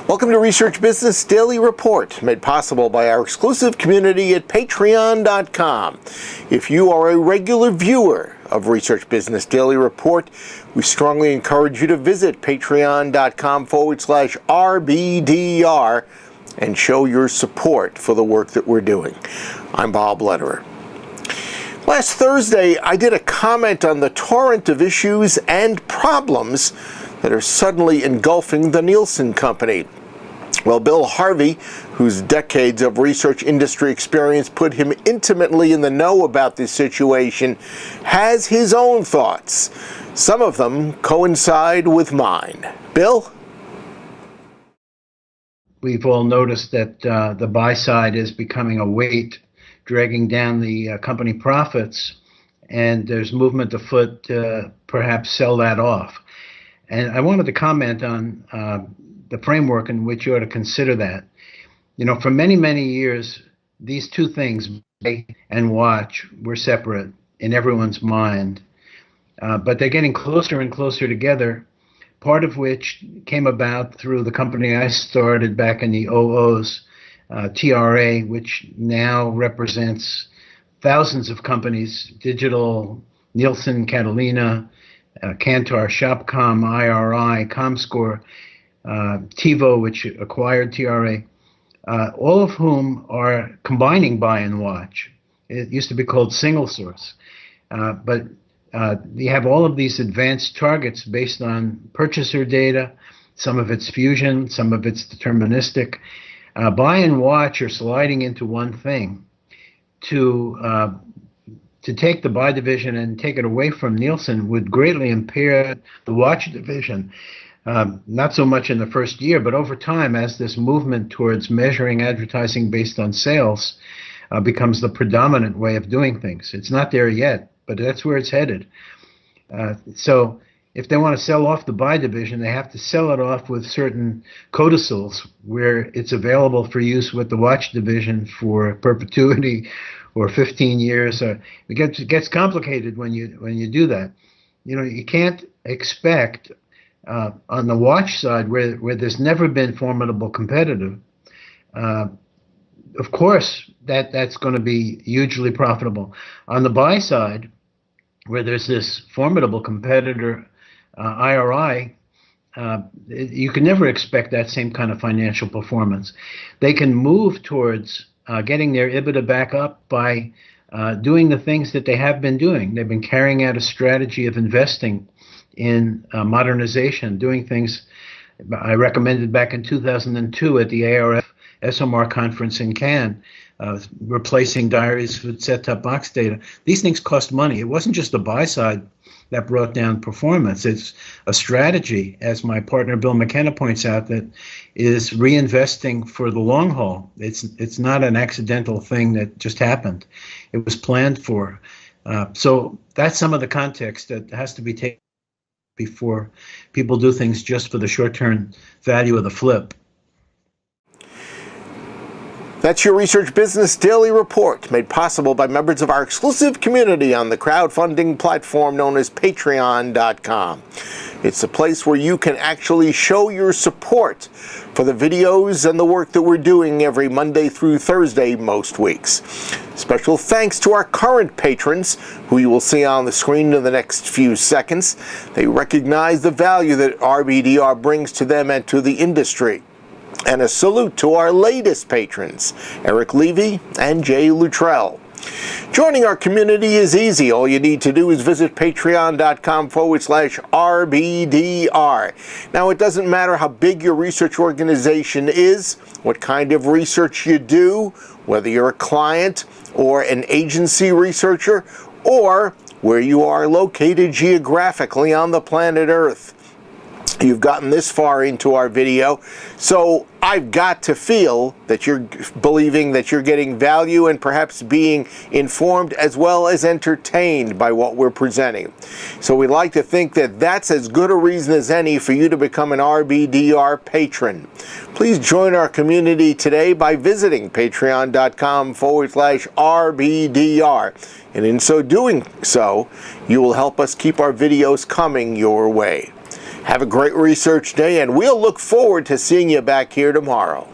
Welcome to Research Business Daily Report, made possible by our exclusive community at Patreon.com. If you are a regular viewer of Research Business Daily Report, we strongly encourage you to visit Patreon.com/RBDR and show your support for the work that we're doing. I'm Bob Lederer. Last Thursday, I did a comment on the torrent of issues and problems that are suddenly engulfing the Nielsen Company. Well, Bill Harvey, whose decades of research industry experience put him intimately in the know about this situation, has his own thoughts. Some of them coincide with mine. Bill? We've all noticed that the buy side is becoming a weight, dragging down the company profits, and there's movement afoot to perhaps sell that off. And I wanted to comment on the framework in which you ought to consider that. You know, for many, many years, these two things, buy and watch, were separate in everyone's mind. But they're getting closer and closer together, part of which came about through the company I started back in the 00s, TRA, which now represents thousands of companies, Digital, Nielsen, Catalina, Kantar, Shopcom, IRI, ComScore, TiVo, which acquired TRA, all of whom are combining buy and watch. It used to be called single source. But you have all of these advanced targets based on purchaser data. Some of it's fusion, some of it's deterministic. Buy and watch are sliding into one thing. To take the buy division and take it away from Nielsen would greatly impair the watch division. Not so much in the first year, but over time, as this movement towards measuring advertising based on sales becomes the predominant way of doing things. It's not there yet, but that's where it's headed. So if they want to sell off the buy division, they have to sell it off with certain codicils where it's available for use with the watch division for perpetuity or 15 years. It gets complicated when you do that. You know, you can't expect on the watch side, where there's never been formidable competitive, of course that's going to be hugely profitable. On the buy side, where there's this formidable competitor, IRI, you can never expect that same kind of financial performance. They can move towards getting their EBITDA back up by doing the things that they have been doing. They've been carrying out a strategy of investing in modernization, doing things I recommended back in 2002 at the ARF SMR conference in Cannes, replacing diaries with set-top box data. These things cost money. It wasn't just the buy side that brought down performance. It's a strategy, as my partner Bill McKenna points out, that is reinvesting for the long haul. It's not an accidental thing that just happened. It was planned for. So that's some of the context that has to be taken before people do things just for the short-term value of the flip. That's your Research Business Daily Report, made possible by members of our exclusive community on the crowdfunding platform known as Patreon.com. It's a place where you can actually show your support for the videos and the work that we're doing every Monday through Thursday most weeks. Special thanks to our current patrons, who you will see on the screen in the next few seconds. They recognize the value that RBDR brings to them and to the industry. And a salute to our latest patrons, Eric Levy and Jay Luttrell. Joining our community is easy. All you need to do is visit patreon.com/RBDR. Now, it doesn't matter how big your research organization is, what kind of research you do, whether you're a client or an agency researcher, or where you are located geographically on the planet Earth. You've gotten this far into our video, so I've got to feel that you're believing that you're getting value and perhaps being informed as well as entertained by what we're presenting. So we'd like to think that that's as good a reason as any for you to become an RBDR patron. Please join our community today by visiting patreon.com/RBDR. And in so doing so, you will help us keep our videos coming your way. Have a great research day, and we'll look forward to seeing you back here tomorrow.